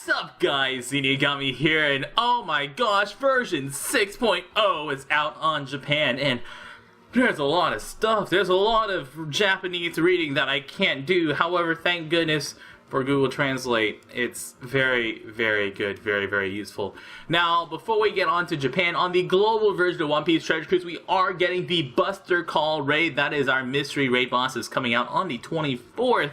What's up, guys? Zinigami here, and oh my gosh, version 6.0 is out on Japan, and there's a lot of stuff. There's a lot of Japanese reading that I can't do. However, thank goodness for Google Translate. It's very, very good. Very, very useful. Now, before we get on to Japan, on the global version of One Piece Treasure Cruise, we are getting the Buster Call raid. That is our mystery raid boss is coming out on the 24th.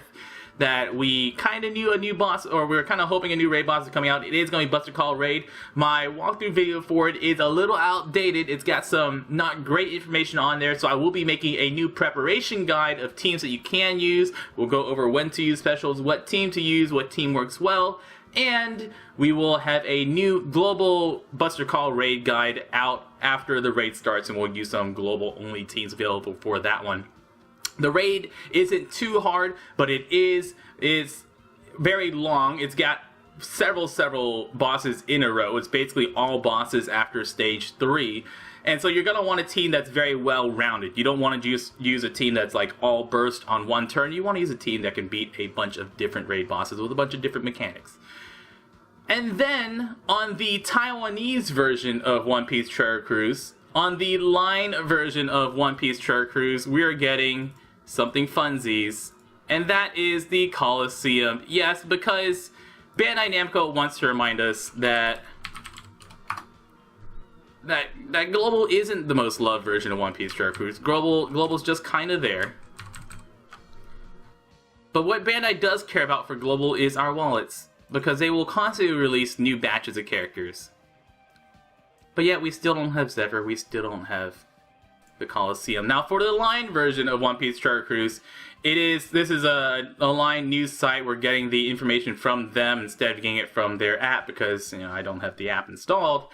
That we kind of knew a new boss, or we were kind of hoping a new raid boss is coming out. It is going to be Buster Call Raid. My walkthrough video for it is a little outdated. It's got some not great information on there, so I will be making a new preparation guide of teams that you can use. We'll go over when to use specials, what team to use, what team works well, and we will have a new global Buster Call Raid guide out after the raid starts, and we'll use some global only teams available for that one. The raid isn't too hard, but it is very long. It's got several bosses in a row. It's basically all bosses after stage 3. And so you're going to want a team that's very well-rounded. You don't want to just use a team that's like all burst on one turn. You want to use a team that can beat a bunch of different raid bosses with a bunch of different mechanics. And then, on the Taiwanese version of One Piece Treasure Cruise, on the line version of One Piece Treasure Cruise, we're getting something funsies, and that is the Colosseum. Yes, because Bandai Namco wants to remind us that Global isn't the most loved version of One Piece Treasure Cruise. Global's just kind of there. But what Bandai does care about for Global is our wallets, because they will constantly release new batches of characters. But yet we still don't have Zephyr, we still don't have the Colosseum. Now, for the line version of One Piece Treasure Cruise, this is a line news site. We're getting the information from them instead of getting it from their app because, I don't have the app installed.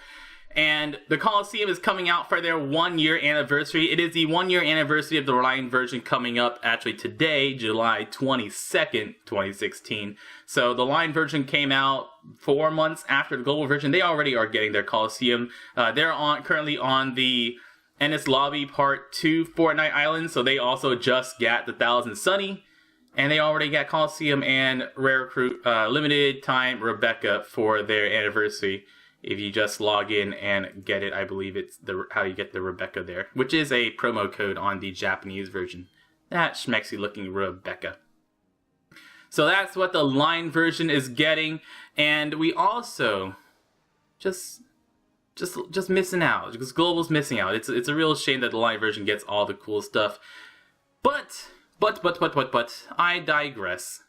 And the Colosseum is coming out for their 1-year anniversary. It is the 1-year anniversary of the line version coming up actually today, July 22nd, 2016. So the line version came out 4 months after the global version. They already are getting their Colosseum. They're currently on the Ennis Lobby Part 2 Fortnite Island, so they also just got the Thousand Sunny, and they already got Colosseum and Rare Recruit Limited Time Rebecca for their anniversary. If you just log in and get it, I believe it's how you get the Rebecca there, which is a promo code on the Japanese version. That schmexy looking Rebecca. So that's what the line version is getting, and we also just missing out, because Global's missing out. It's a real shame that the line version gets all the cool stuff. But, I digress.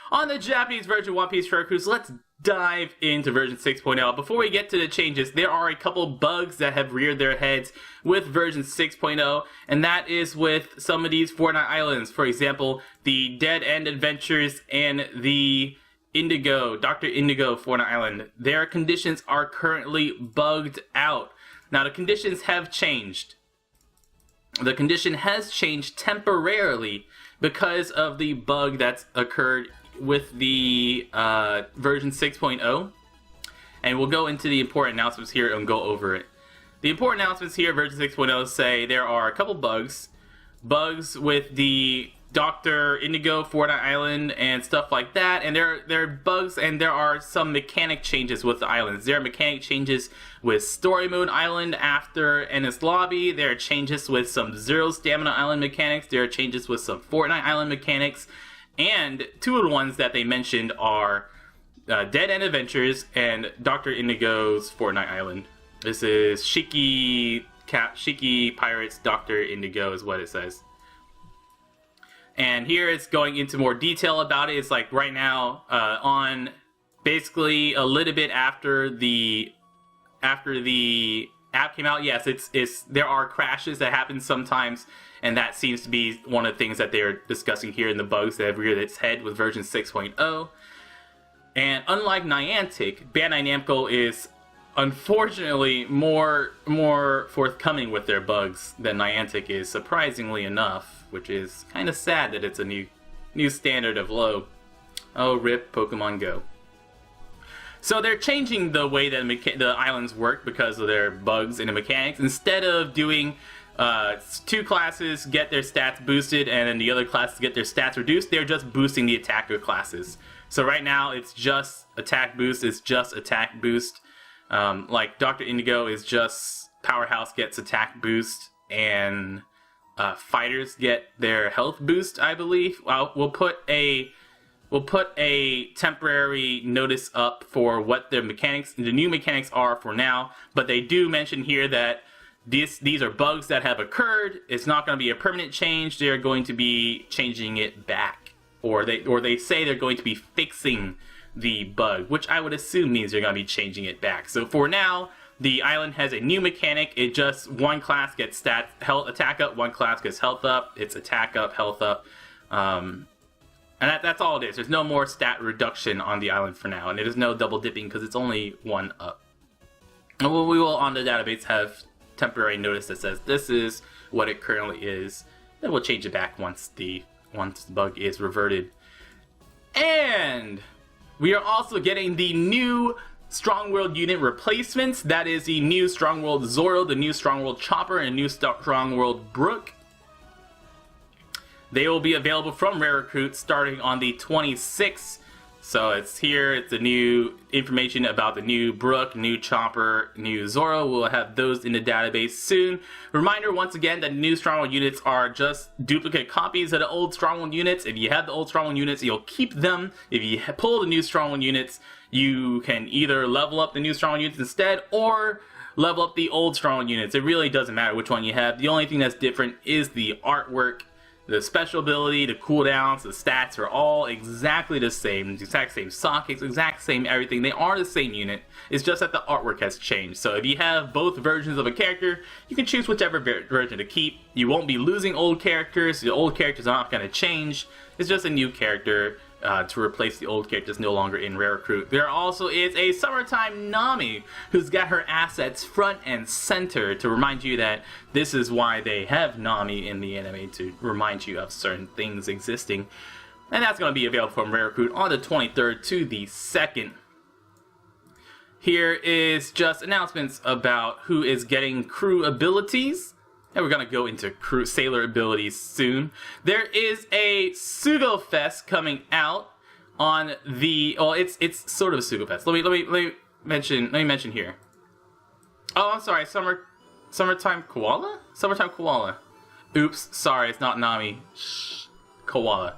On the Japanese version of One Piece Treasure Cruise, let's dive into version 6.0. Before we get to the changes, there are a couple bugs that have reared their heads with version 6.0, and that is with some of these Fortnite Islands. For example, the Dead End Adventures and the Dr. Indigo Fortnite Island. Their conditions are currently bugged out. Now, the conditions have changed. The condition has changed temporarily because of the bug that's occurred with the version 6.0. And we'll go into the important announcements here and go over it. The important announcements here, version 6.0, say there are a couple bugs. Bugs with the Dr. Indigo Fortnite Island and stuff like that, and there are bugs, and there are some mechanic changes with the islands. There are mechanic changes with Story Mode Island after Ennis Lobby. There are changes with some Zero Stamina Island mechanics. There are changes with some Fortnite Island mechanics, and two of the ones that they mentioned are Dead End Adventures and Dr. Indigo's Fortnite Island. This is Shiki Pirates Dr. Indigo is what it says. And here it's going into more detail about it. It's like right now, on basically a little bit after the app came out. Yes, there are crashes that happen sometimes, and that seems to be one of the things that they're discussing here in the bugs that have reared its head with version 6.0. And unlike Niantic, Bandai Namco is unfortunately more forthcoming with their bugs than Niantic is, surprisingly enough. Which is kind of sad that it's a new standard of low. Oh, rip Pokemon Go. So they're changing the way that the islands work because of their bugs and the mechanics. Instead of doing two classes get their stats boosted and then the other classes get their stats reduced, they're just boosting the attacker classes. So right now it's just attack boost. It's just attack boost. Like Dr. Indigo is just Powerhouse gets attack boost, and fighters get their health boost, I believe. We'll put a temporary notice up for what the new mechanics are for now, but they do mention here that these are bugs that have occurred. It's not going to be a permanent change. They're going to be changing it back, or they say they're going to be fixing the bug, which I would assume means they're going to be changing it back. So for now, the island has a new mechanic. It just one class gets health attack up, one class gets health up. It's attack up, health up, and that's all it is. There's no more stat reduction on the island for now, and there's no double dipping because it's only one up. And we will on the database have temporary notice that says this is what it currently is. Then we'll change it back once the bug is reverted. And we are also getting the new Strong World unit replacements. That is the new Strong World Zoro, the new Strong World Chopper, and new Strong World Brook. They will be available from Rare Recruits starting on the 26th. So it's here, it's the new information about the new Brook, new Chopper, new Zoro. We'll have those in the database soon. Reminder once again that new Stronghold units are just duplicate copies of the old Stronghold units. If you have the old Stronghold units, you'll keep them. If you pull the new Stronghold units, you can either level up the new Stronghold units instead or level up the old Stronghold units. It really doesn't matter which one you have. The only thing that's different is the artwork. The special ability, the cooldowns, the stats are all exactly the same. The exact same sockets, exact same everything. They are the same unit. It's just that the artwork has changed. So if you have both versions of a character, you can choose whichever version to keep. You won't be losing old characters. The old characters are not going to change. It's just a new character to replace the old characters no longer in Rare Recruit. There also is a Summertime Nami who's got her assets front and center to remind you that this is why they have Nami in the anime, to remind you of certain things existing. And that's going to be available from Rare Recruit on the 23rd to the 2nd. Here is just announcements about who is getting crew abilities. And we're going to go into crew sailor abilities soon. There is a Sugo Fest coming out on the... Oh, it's sort of a Sugo Fest. Let me mention here. Oh, I'm sorry. Summertime Koala? Summertime Koala. Oops, sorry, it's not Nami. Shh. Koala.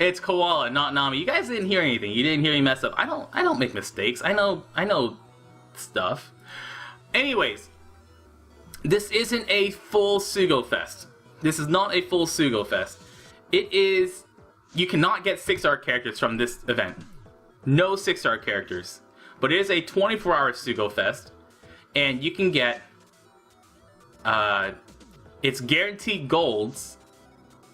It's Koala, not Nami. You guys didn't hear anything. You didn't hear me mess up. I don't make mistakes. I know stuff. Anyways, this isn't a full Sugo Fest. This is not a full Sugo Fest. It is... You cannot get 6-star characters from this event. No 6-star characters. But it is a 24-hour Sugo Fest. And you can get... it's guaranteed golds.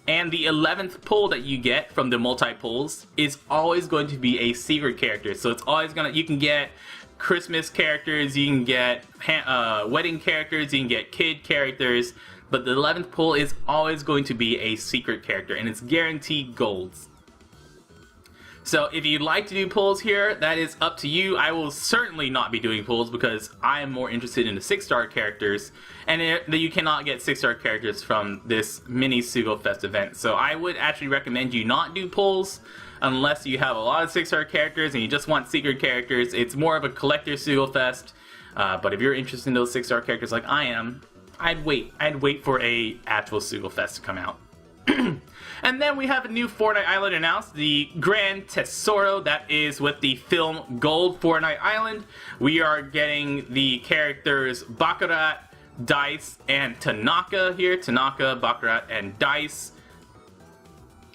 And the 11th pull that you get from the multi-pulls is always going to be a secret character. So it's always gonna... You can get Christmas characters, you can get wedding characters, you can get kid characters, but the 11th pull is always going to be a secret character, and it's guaranteed golds. So if you'd like to do pulls here, that is up to you. I will certainly not be doing pulls because I am more interested in the 6-star characters, and you cannot get 6-star characters from this mini Sugo Fest event. So I would actually recommend you not do pulls unless you have a lot of 6-star characters and you just want secret characters. It's more of a collector Sugo Fest, but if you're interested in those 6-star characters like I am, I'd wait for a actual Sugo Fest to come out. And then we have a new Fortnite Island announced, the Grand Tesoro, that is with the Film Gold Fortnite Island. We are getting the characters Baccarat, Dice, and Tanaka here. Tanaka, Baccarat, and Dice.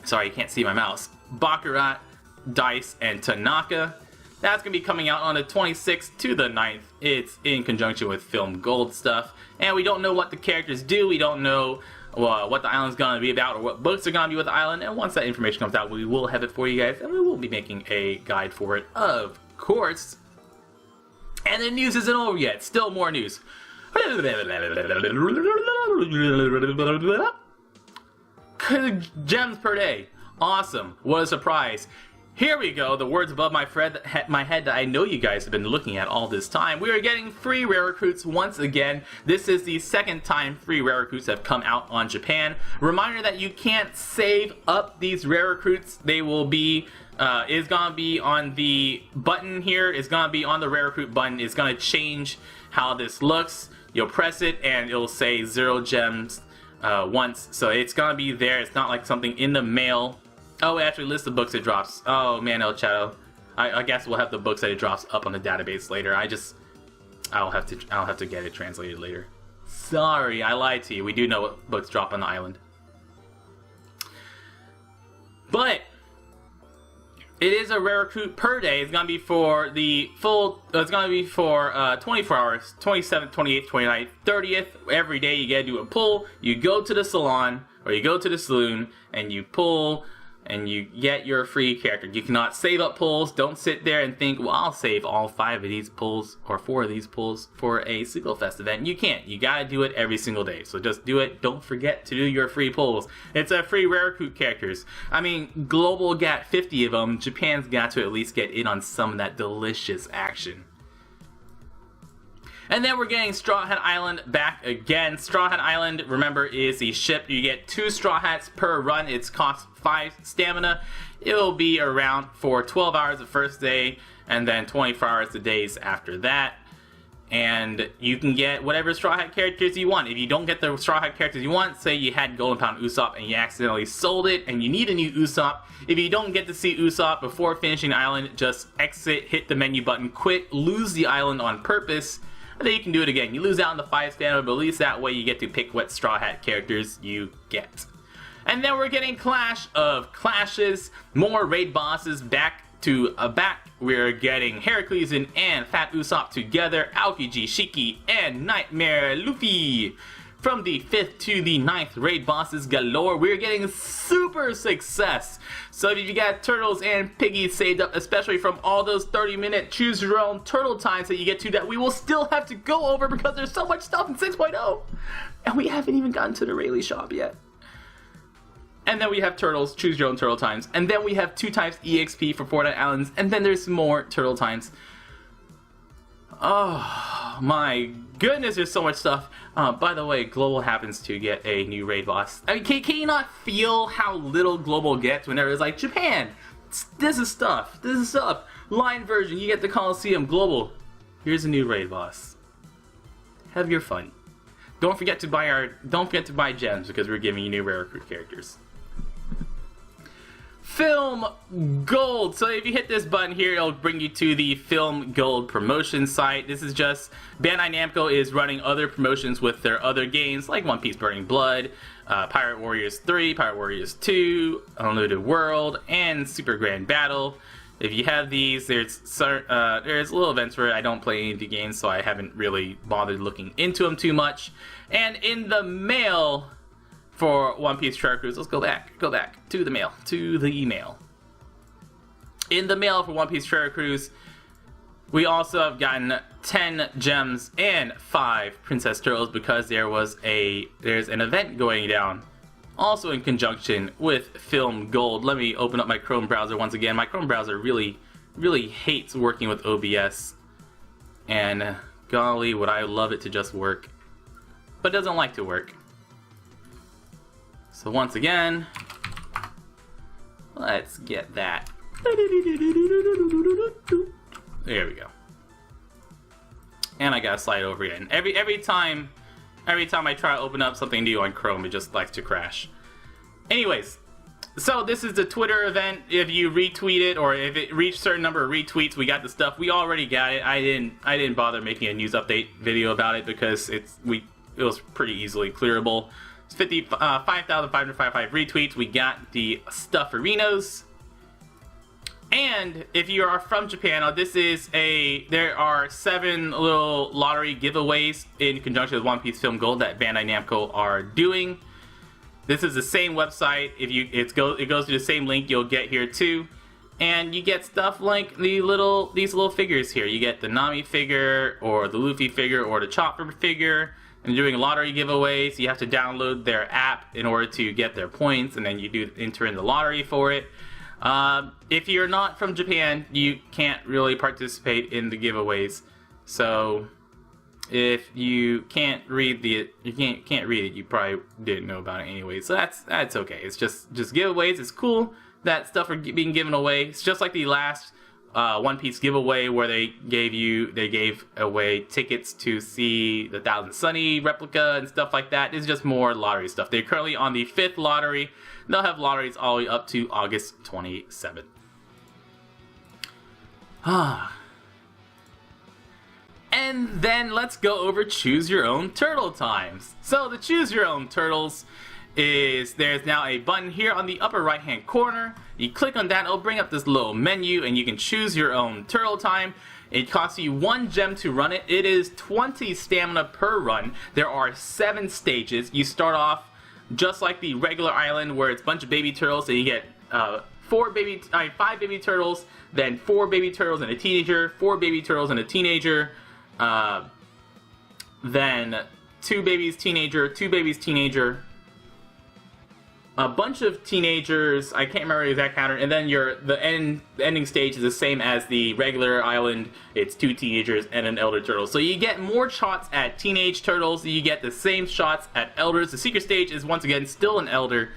Sorry, you can't see my mouse. Baccarat, Dice, and Tanaka. That's going to be coming out on the 26th to the 9th. It's in conjunction with Film Gold stuff. And we don't know what the characters do. We don't know what the island's going to be about or what books are going to be with the island. And once that information comes out, we will have it for you guys. And we will be making a guide for it, of course. And the news isn't over yet. Still more news. Gems per day. Awesome. What a surprise. Here we go, the words above my head that I know you guys have been looking at all this time. We are getting free Rare Recruits once again. This is the second time free Rare Recruits have come out on Japan. Reminder that you can't save up these Rare Recruits. They will be is going to be on the button here. It's going to be on the rare recruit button. It's going to change how this looks. You'll press it and it'll say 0 gems once. So it's going to be there. It's not like something in the mail. Oh, it actually lists the books it drops. Oh man, El Chato. I guess we'll have the books that it drops up on the database later. I'll have to get it translated later. Sorry, I lied to you. We do know what books drop on the island. But it is a rare recruit per day. It's going to be for the full, it's going to be for 24 hours, 27th, 28th, 29th, 30th. Every day you got to do a pull. You go to the salon or you go to the saloon and you pull and you get your free character. You cannot save up pulls. Don't sit there and think, well, I'll save all 5 of these pulls or 4 of these pulls for a Single Fest event. You can't. You gotta do it every single day. So just do it. Don't forget to do your free pulls. It's a free rare recruit characters. I mean, Global got 50 of them. Japan's got to at least get in on some of that delicious action. And then we're getting Straw Hat Island back again. Straw Hat Island, remember, is the ship. You get 2 Straw Hats per run. It's cost 5 stamina. It'll be around for 12 hours the first day, and then 24 hours the days after that. And you can get whatever Straw Hat characters you want. If you don't get the Straw Hat characters you want, say you had Golden Pound Usopp and you accidentally sold it and you need a new Usopp. If you don't get to see Usopp before finishing the island, just exit, hit the menu button, quit, lose the island on purpose. And then you can do it again. You lose out on the 5 stamina, but at least that way you get to pick what Straw Hat characters you get. And then we're getting Clash of Clashes, more raid bosses back to back. We're getting Heracles and Fat Usopp together, Aokiji, Shiki, and Nightmare Luffy. From the 5th to the 9th, raid bosses galore. We're getting super success. So if you got turtles and piggies saved up, especially from all those 30-minute choose your own turtle times that you get to, that we will still have to go over because there's so much stuff in 6.0. And we haven't even gotten to the Rayleigh Shop yet. And then we have turtles, choose your own turtle times. And then we have 2 times EXP for Fortnite Islands. And then there's more turtle times. Oh my goodness, there's so much stuff. By the way, Global happens to get a new raid boss. I mean, can you not feel how little Global gets whenever it's like, Japan, this is stuff. Line version, you get the Colosseum. Global, here's a new raid boss. Have your fun. Don't forget to buy gems because we're giving you new rare recruit characters. Film Gold. So if you hit this button here, it'll bring you to the Film Gold promotion site. This is just Bandai Namco is running other promotions with their other games like One Piece Burning Blood, Pirate Warriors 3, Pirate Warriors 2, Unlimited World, and Super Grand Battle. If you have these, there's little events where I don't play any of the games, so I haven't really bothered looking into them too much. And in the mail for One Piece Treasure Cruise, let's go back to the mail, In the mail for One Piece Treasure Cruise, we also have gotten 10 gems and 5 Princess Turtles because there's an event going down, also in conjunction with Film Gold. Let me open up my Chrome browser once again. My Chrome browser really hates working with OBS, and golly, would I love it to just work, but it doesn't like to work. So once again, let's get that. There we go. And I gotta slide over again. Every time I try to open up something new on Chrome, it just likes to crash. Anyways, so this is the Twitter event. If you retweet it, or if it reached a certain number of retweets, we got the stuff. We already got it. I didn't bother making a news update video about it because it was pretty easily clearable. It's 5,555 retweets. We got the Stufferinos. And if you are from Japan, there are 7 little lottery giveaways in conjunction with One Piece Film Gold that Bandai Namco are doing. This is the same website. It goes to the same link you'll get here too. And you get stuff like these little figures here. You get the Nami figure, or the Luffy figure, or the Chopper figure. And doing lottery giveaways, you have to download their app in order to get their points, and then you enter in the lottery for it. If you're not from Japan, you can't really participate in the giveaways. So if you can't read it, you probably didn't know about it anyway. So that's okay. It's just giveaways. It's cool. that stuff are being given away. It's just like the last One Piece giveaway where they gave away tickets to see the Thousand Sunny replica and stuff like that. It's just more lottery stuff. They're currently on the 5th lottery. They'll have lotteries all the way up to August 27th. And then let's go over choose your own turtle times. So the choose your own turtles is there's now a button here on the upper right hand corner. You click on that, it'll bring up this little menu and you can choose your own turtle time. It costs you 1 gem to run it. It is 20 stamina per run. There are 7 stages. You start off just like the regular island where it's a bunch of baby turtles, so you get 5 baby turtles, then 4 baby turtles and a teenager, 4 baby turtles and a teenager, then 2 babies teenager, 2 babies teenager, a bunch of teenagers, I can't remember the exact pattern, and then the ending stage is the same as the regular island. It's 2 teenagers and an elder turtle. So you get more shots at teenage turtles, you get the same shots at elders. The secret stage is once again still an elder,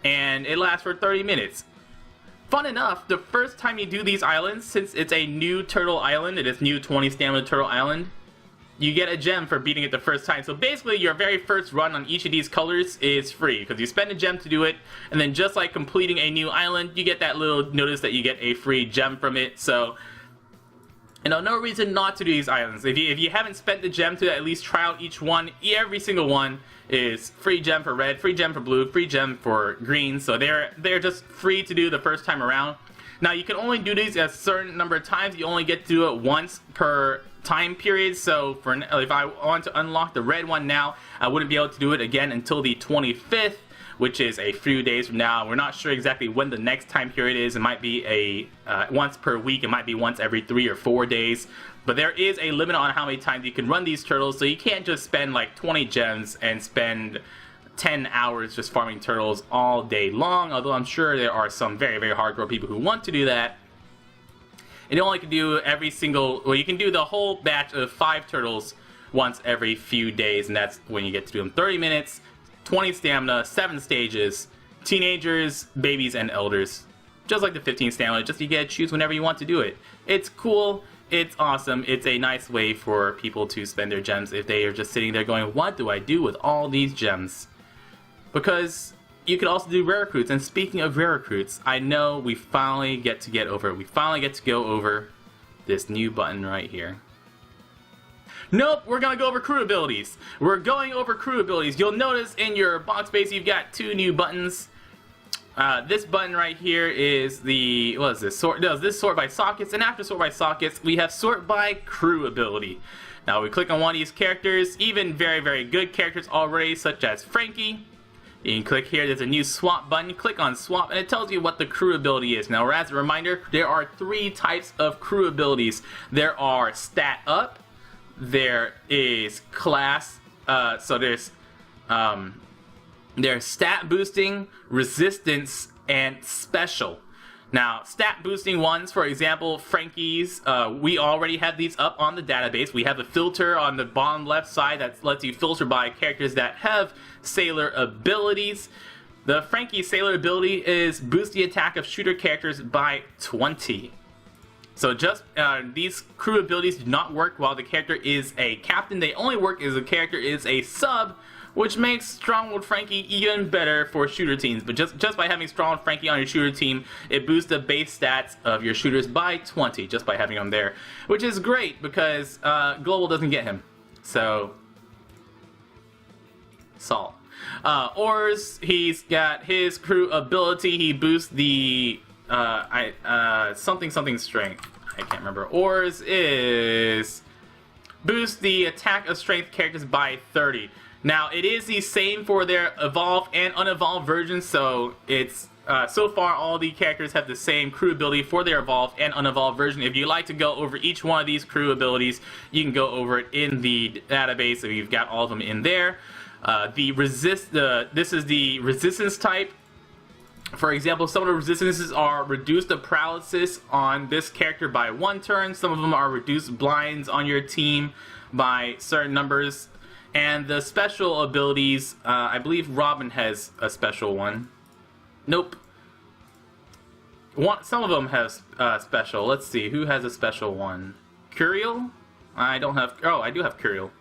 and it lasts for 30 minutes. Fun enough, the first time you do these islands, since it's a new turtle island, it is new 20 stamina turtle island, you get a gem for beating it the first time. So basically your very first run on each of these colors is free, because you spend a gem to do it, and then just like completing a new island, you get that little notice that you get a free gem from it. So, you know, no reason not to do these islands. If you haven't spent the gem to at least try out each one, every single one is free gem for red, free gem for blue, free gem for green. So they're just free to do the first time around. Now you can only do these a certain number of times. You only get to do it once per time period. So if I want to unlock the red one now, I wouldn't be able to do it again until the 25th, which is a few days from now. We're not sure exactly when the next time period is. It might be a once per week. It might be once every 3 or 4 days. But there is a limit on how many times you can run these turtles, so you can't just spend like 20 gems and spend 10 hours just farming turtles all day long, although I'm sure there are some very, very hardcore people who want to do that. And you only can do you can do the whole batch of 5 turtles once every few days, and that's when you get to do them. 30 minutes, 20 stamina, 7 stages, teenagers, babies, and elders. Just like the 15 stamina, just you get to choose whenever you want to do it. It's cool. It's awesome. It's a nice way for people to spend their gems if they are just sitting there going, what do I do with all these gems? Because you could also do rare recruits. And speaking of rare recruits, I know we finally get to go over this new button right here. Nope, we're going to go over crew abilities. We're going over crew abilities. You'll notice in your box base you've got 2 new buttons. This button right here is the, what is this? This sort by sockets, and after sort by sockets, we have sort by crew ability. Now we click on one of these characters, even very, very good characters already, such as Frankie. You can click here, there's a new swap button, click on swap, and it tells you what the crew ability is. Now as a reminder, there are 3 types of crew abilities. There are stat up, there is class, there's stat boosting, resistance, and special. Now, stat boosting ones, for example, Frankie's, we already have these up on the database. We have a filter on the bottom left side that lets you filter by characters that have sailor abilities. The Frankie sailor ability is boost the attack of shooter characters by 20. So just these crew abilities do not work while the character is a captain. They only work as the character is a sub, which makes Stronghold Frankie even better for shooter teams. But just by having Stronghold Frankie on your shooter team, it boosts the base stats of your shooters by 20 just by having him there, which is great because Global doesn't get him. So, Salt. Orbs, he's got his crew ability. He boosts the something strength. I can't remember. Orbs is boost the attack of strength characters by 30. Now, it is the same for their evolved and unevolved versions, so it's so far all the characters have the same crew ability for their evolved and unevolved version. If you'd like to go over each one of these crew abilities, you can go over it in the database, so you've got all of them in there. This is the resistance type. For example, some of the resistances are reduced the paralysis on this character by 1 turn. Some of them are reduced blinds on your team by certain numbers. And the special abilities, I believe Robin has a special one. Nope. Some of them have special. Let's see, who has a special one? Curiel? I don't have... Oh, I do have Curiel.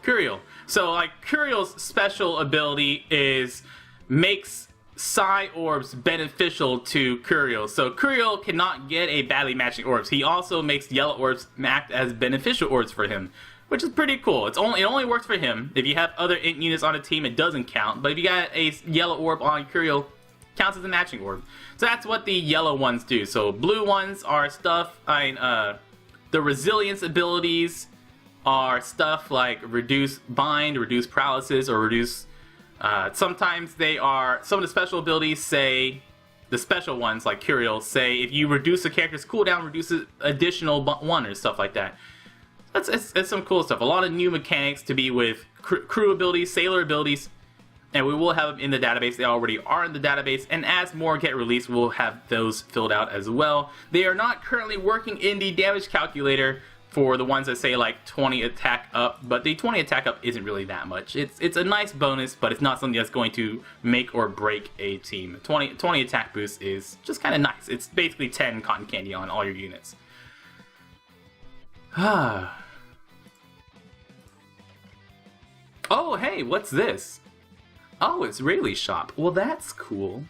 Curiel. So, like, Curiel's special ability is... makes Psi orbs beneficial to Curiel. So Curiel cannot get a badly matching orbs. He also makes yellow orbs act as beneficial orbs for him, which is pretty cool. It only works for him. If you have other int units on a team, it doesn't count. But if you got a yellow orb on Curiel, counts as a matching orb. So that's what the yellow ones do. So blue ones are stuff. The resilience abilities are stuff like reduce bind, reduce paralysis, or reduce. Sometimes they are, some of the special abilities say, the special ones like Curiel say if you reduce a character's cooldown, reduces additional 1 or stuff like that. It's some cool stuff. A lot of new mechanics to be with crew abilities, sailor abilities, and we will have them in the database. They already are in the database, and as more get released, we'll have those filled out as well. They are not currently working in the damage calculator for the ones that say like 20 attack up, but the 20 attack up isn't really that much. It's a nice bonus, but it's not something that's going to make or break a team. 20 attack boost is just kind of nice. It's basically 10 cotton candy on all your units. Oh, hey, what's this? Oh, it's Rayleigh Shop. Well, that's cool.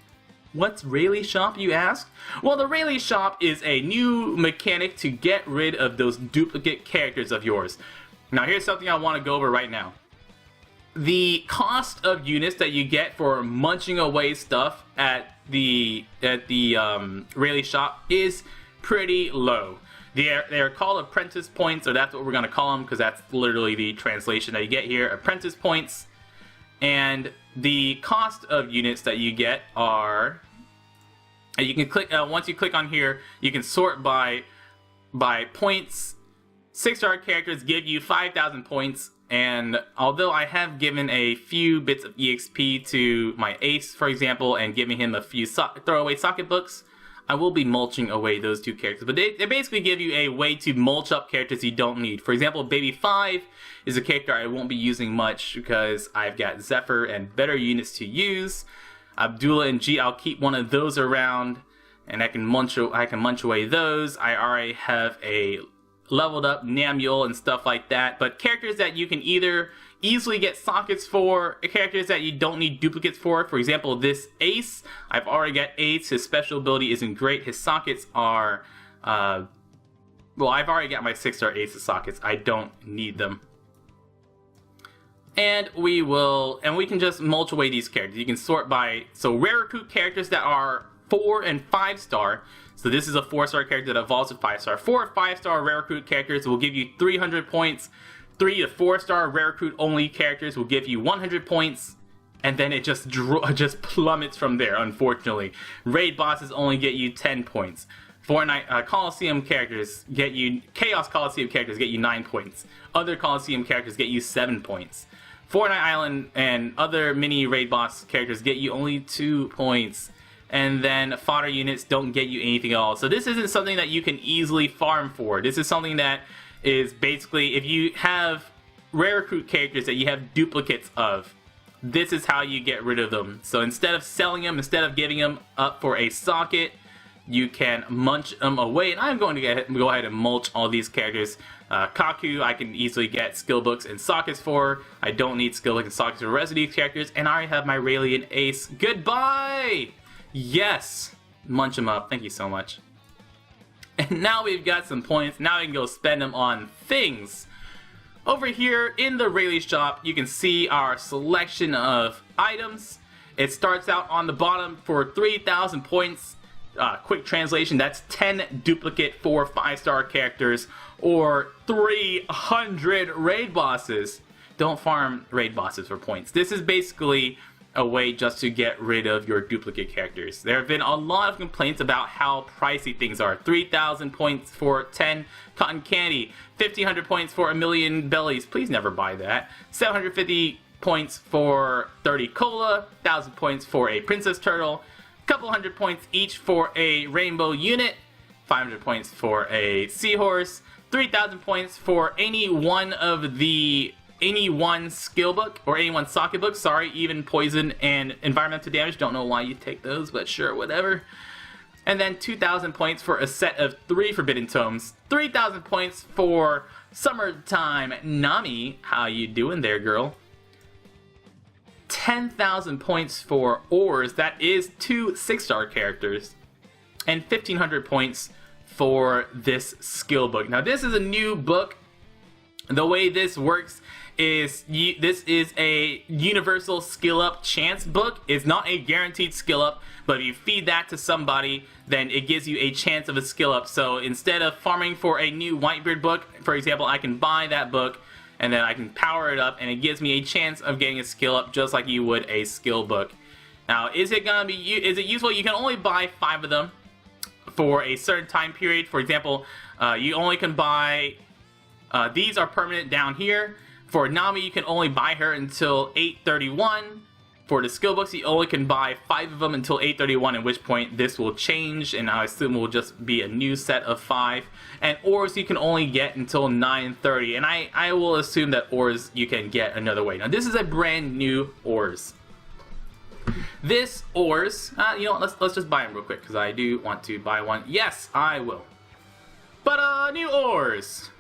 What's Rayleigh Shop, you ask? Well, the Rayleigh Shop is a new mechanic to get rid of those duplicate characters of yours. Now, here's something I want to go over right now. The cost of units that you get for munching away stuff at the Rayleigh Shop is pretty low. They're called apprentice points, or that's what we're going to call them, because that's literally the translation that you get here. Apprentice points. And the cost of units that you get are, you can click, once you click on here, you can sort by points. 6-star characters give you 5,000 points, and although I have given a few bits of EXP to my ace, for example, and giving him a few throwaway socket books, I will be mulching away those 2 characters. But they basically give you a way to mulch up characters you don't need. For example, Baby 5 is a character I won't be using much because I've got Zephyr and better units to use. Abdullah and G, I'll keep one of those around, and I can munch away those. I already have a leveled up Namuel and stuff like that. But characters that you can either easily get sockets for, characters that you don't need duplicates for. For example, this Ace, I've already got Ace. His special ability isn't great. His sockets are, well, I've already got my 6-star Ace's sockets. I don't need them. And we can just mulch away these characters. You can sort by, so rare recruit characters that are 4 and 5-star. So this is a 4-star character that evolves to 5-star. 4 or 5-star rare recruit characters will give you 300 points. 3 to 4-star rare recruit only characters will give you 100 points, and then it just plummets from there, unfortunately. Raid bosses only get you 10 points. Colosseum characters get you, Chaos Colosseum characters get you 9 points. Other Colosseum characters get you 7 points. Fortnite Island and other mini raid boss characters get you only 2 points. And then fodder units don't get you anything at all. So this isn't something that you can easily farm for. This is something that is basically, if you have rare recruit characters that you have duplicates of, this is how you get rid of them. So instead of selling them, instead of giving them up for a socket, you can munch them away. And I'm going to go ahead and mulch all these characters. Kaku, I can easily get skill books and sockets for. I don't need skill books and sockets for the rest of these characters. And I already have my Rayleigh and Ace. Goodbye! Yes! Munch them up. Thank you so much. And now we've got some points. Now we can go spend them on things. Over here in the Rayleigh Shop, you can see our selection of items. It starts out on the bottom for 3,000 points. Quick translation, that's 10 duplicate 4 5-star characters or 300 raid bosses. Don't farm raid bosses for points. This is basically a way just to get rid of your duplicate characters. There have been a lot of complaints about how pricey things are. 3,000 points for 10 cotton candy, 1,500 points for a million bellies. Please never buy that. 750 points for 30 cola, 1,000 points for a princess turtle, couple hundred points each for a rainbow unit, 500 points for a seahorse, 3,000 points for any one of the any one skill book, or any one socket book, sorry, even poison and environmental damage. Don't know why you take those, but sure, whatever. And then 2,000 points for a set of 3 Forbidden Tomes. 3,000 points for Summertime Nami. How you doing there, girl? 10,000 points for Oars. That is 2 6-star characters. And 1,500 points for this skill book. Now, this is a new book. The way this works is this is a universal skill up chance book. It's not a guaranteed skill up, but if you feed that to somebody, then it gives you a chance of a skill up. So instead of farming for a new Whitebeard book, for example, I can buy that book and then I can power it up, and it gives me a chance of getting a skill up just like you would a skill book. Now, is it useful? You can only buy 5 of them for a certain time period. For example, you only can buy these are permanent down here. For Nami, you can only buy her until 8/31. For the skill books, you only can buy 5 of them until 8/31, at which point this will change, and I assume it will just be a new set of 5. And Oars you can only get until 9/30, and I will assume that Oars you can get another way. Now, this is a brand new Oars. This Oars, you know what, let's just buy them real quick, because I do want to buy one. Yes, I will. But, new Oars.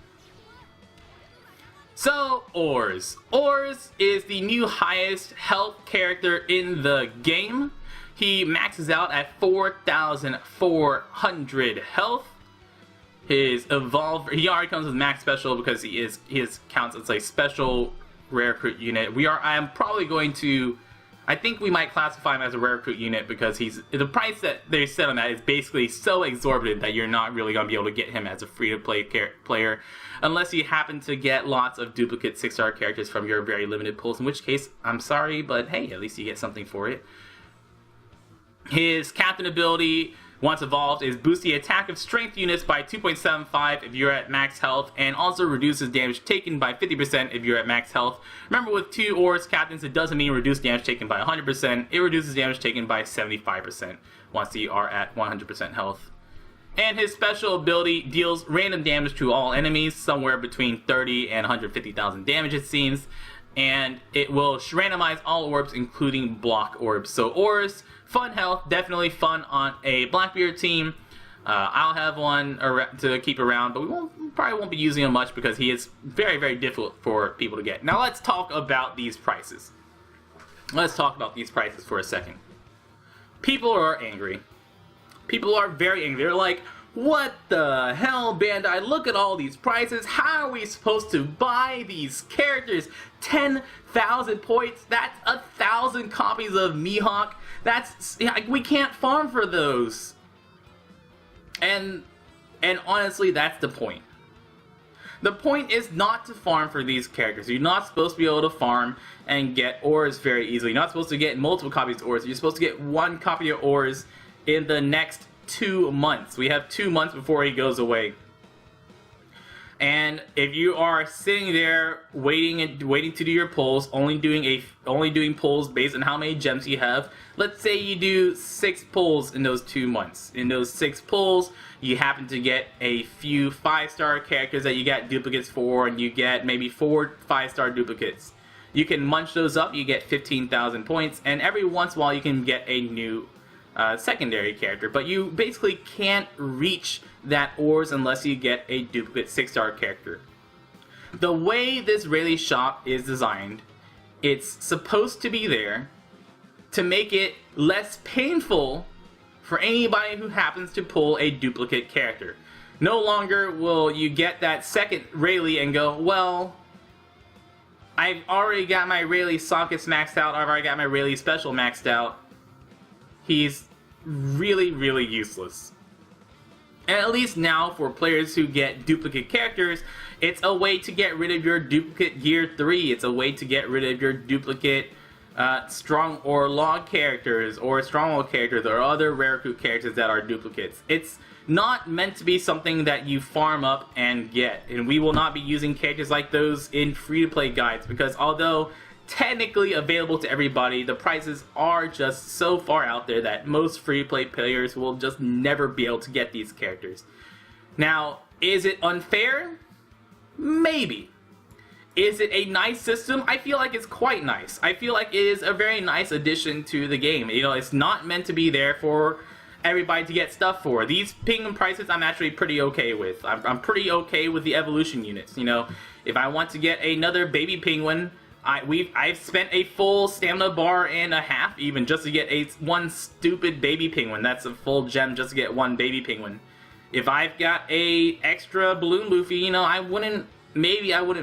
So, Oars. Oars is the new highest health character in the game. He maxes out at 4,400 health. His evolve, he already comes with max special because he counts as a special rare recruit unit. I am probably going to, I think we might classify him as a rare recruit unit because the price that they set on that is basically so exorbitant that you're not really going to be able to get him as a free-to-play player unless you happen to get lots of duplicate 6-star characters from your very limited pools, in which case, I'm sorry, but hey, at least you get something for it. His captain ability, once evolved, is boost the attack of strength units by 2.75 if you're at max health, and also reduces damage taken by 50% if you're at max health. Remember, with 2 Oars captains, it doesn't mean reduce damage taken by 100%, it reduces damage taken by 75% once you are at 100% health. And his special ability deals random damage to all enemies, somewhere between 30 and 150,000 damage it seems, and it will randomize all orbs, including block orbs. So Oars, fun health, definitely fun on a Blackbeard team. I'll have one to keep around, but we probably won't be using him much because he is very, very difficult for people to get. Now let's talk about these prices. Let's talk about these prices for a second. People are angry. People are very angry. They're like, what the hell, Bandai? Look at all these prices. How are we supposed to buy these characters? 10,000 points? That's 1,000 copies of Mihawk. We can't farm for those. And honestly, that's the point. The point is not to farm for these characters. You're not supposed to be able to farm and get Oars very easily. You're not supposed to get multiple copies of Oars. You're supposed to get 1 copy of Oars in the next 2 months. We have 2 months before he goes away. And if you are sitting there waiting to do your pulls, only doing pulls based on how many gems you have, let's say you do 6 pulls in those 2 months. In those 6 pulls, you happen to get a few 5-star characters that you got duplicates for, and you get maybe 4 5-star duplicates. You can munch those up, you get 15,000 points, and every once in a while you can get a new secondary character, but you basically can't reach that Oars unless you get a duplicate 6-star character. The way this Rayleigh Shop is designed, it's supposed to be there to make it less painful for anybody who happens to pull a duplicate character. No longer will you get that second Rayleigh and go, well, I've already got my Rayleigh sockets maxed out, I've already got my Rayleigh special maxed out. He's really, really useless. And at least now, for players who get duplicate characters, it's a way to get rid of your duplicate Gear 3. It's a way to get rid of your duplicate strong or log characters, or stronghold characters, or other rare recruit characters that are duplicates. It's not meant to be something that you farm up and get. And we will not be using characters like those in free-to-play guides, because although technically available to everybody, the prices are just so far out there that most free-to-play players will just never be able to get these characters. Now, is it unfair? Maybe. Is it a nice system? I feel like it's quite nice. I feel like it is a very nice addition to the game. You know, it's not meant to be there for everybody to get stuff for. These penguin prices I'm actually pretty okay with. I'm pretty okay with the evolution units. You know, if I want to get another baby penguin, I've spent a full stamina bar and a half even just to get one stupid baby penguin. That's a full gem just to get one baby penguin. If I've got a extra balloon Luffy, you know, I wouldn't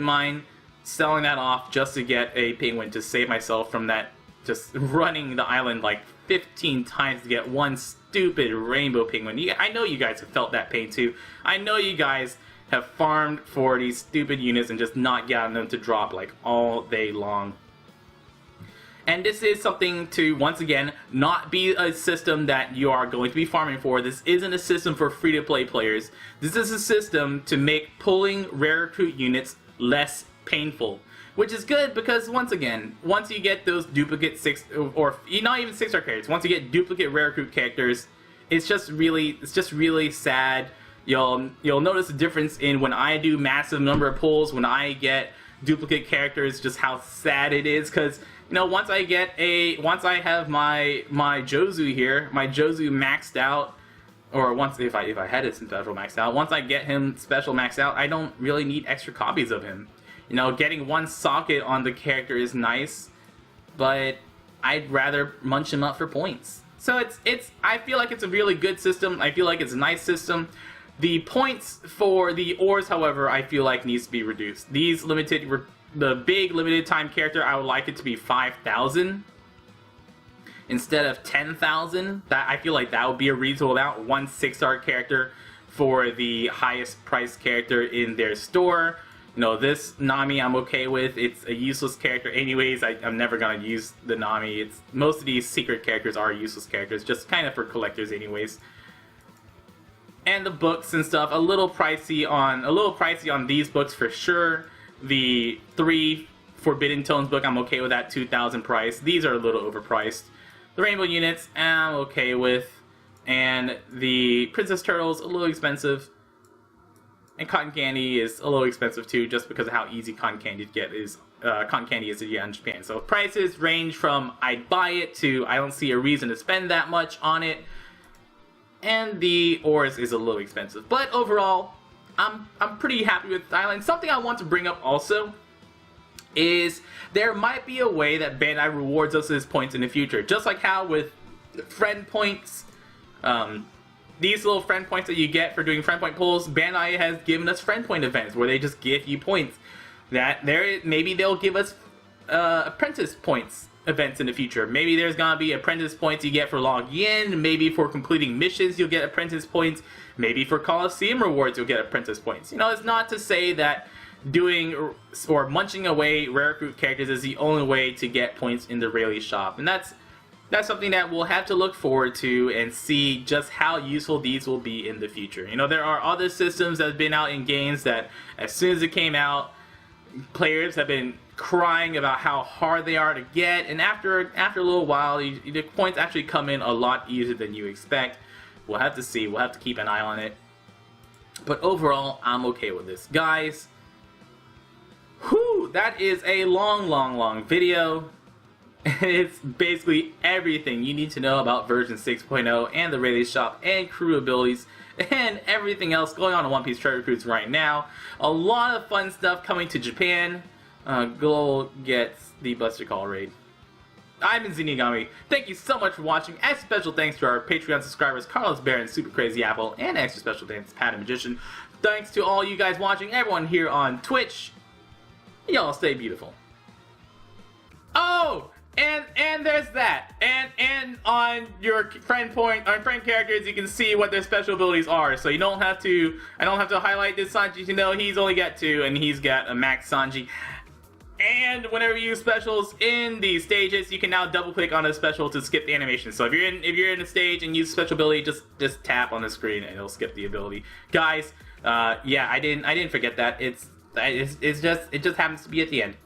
mind selling that off just to get a penguin to save myself from that just running the island like 15 times to get one stupid rainbow penguin. I know you guys have felt that pain too. I know you guys have farmed for these stupid units and just not gotten them to drop like all day long. And this is something to, once again, not be a system that you are going to be farming for. This isn't a system for free-to-play players. This is a system to make pulling rare recruit units less painful. Which is good because, once again, once you get those duplicate or not even 6-star characters, once you get duplicate rare recruit characters, it's just really sad. You'll notice a difference in when I do massive number of pulls, when I get duplicate characters, just how sad it is. Because, you know, once I have my Jozu here, my Jozu maxed out, or if I had it special maxed out, once I get him special maxed out, I don't really need extra copies of him. You know, getting one socket on the character is nice, but I'd rather munch him up for points. So I feel like it's a really good system. I feel like it's a nice system. The points for the orbs, however, I feel like needs to be reduced. The big limited time character, I would like it to be 5,000 instead of 10,000. I feel like that would be a reasonable amount. One 6-star character for the highest priced character in their store. You know, this Nami I'm okay with. It's a useless character anyways. I'm never gonna use the Nami. Most of these secret characters are useless characters, just kind of for collectors anyways. And the books and stuff, a little pricey on these books for sure. The 3 Forbidden Tones book, I'm okay with that, 2,000 price. These are a little overpriced. The Rainbow units, I'm okay with. And the Princess Turtles, a little expensive. And Cotton Candy is a little expensive too, just because of how easy cotton candy to get is to get in Japan. So prices range from I'd buy it to I don't see a reason to spend that much on it. And the orbs is a little expensive, but overall, I'm pretty happy with the island. Something I want to bring up also is there might be a way that Bandai rewards us as points in the future, just like how with friend points. These little friend points that you get for doing friend point pulls, Bandai has given us friend point events where they just give you points. Maybe they'll give us apprentice points events in the future. Maybe there's gonna be apprentice points you get for logging in. Maybe for completing missions you'll get apprentice points. Maybe for Colosseum rewards you'll get apprentice points. You know, it's not to say that doing or munching away rare recruit characters is the only way to get points in the Rayleigh Shop, and that's something that we'll have to look forward to and see just how useful these will be in the future. You know, there are other systems that have been out in games that as soon as it came out, players have been crying about how hard they are to get, and after a little while, the points actually come in a lot easier than you expect. We'll have to see. We'll have to keep an eye on it. But overall, I'm okay with this. Guys, whew, that is a long video. It's basically everything you need to know about version 6.0 and the Rayleigh Shop and crew abilities and everything else going on in One Piece Treasure Recruits right now. A lot of fun stuff coming to Japan. Go get the Buster Call raid. I've been Zenigami. Thank you so much for watching. Extra special thanks to our Patreon subscribers, Carlos Baron, Super Crazy Apple, and extra special thanks to Pat the Magician. Thanks to all you guys watching, everyone here on Twitch. Y'all stay beautiful. Oh! And there's that. And on your friend characters, you can see what their special abilities are. So I don't have to highlight this Sanji to know he's only got 2, and he's got a max Sanji. And whenever you use specials in these stages, you can now double click on a special to skip the animation. So if you're in a stage and use special ability, just tap on the screen and it'll skip the ability. Guys, yeah, I didn't forget that. It just happens to be at the end.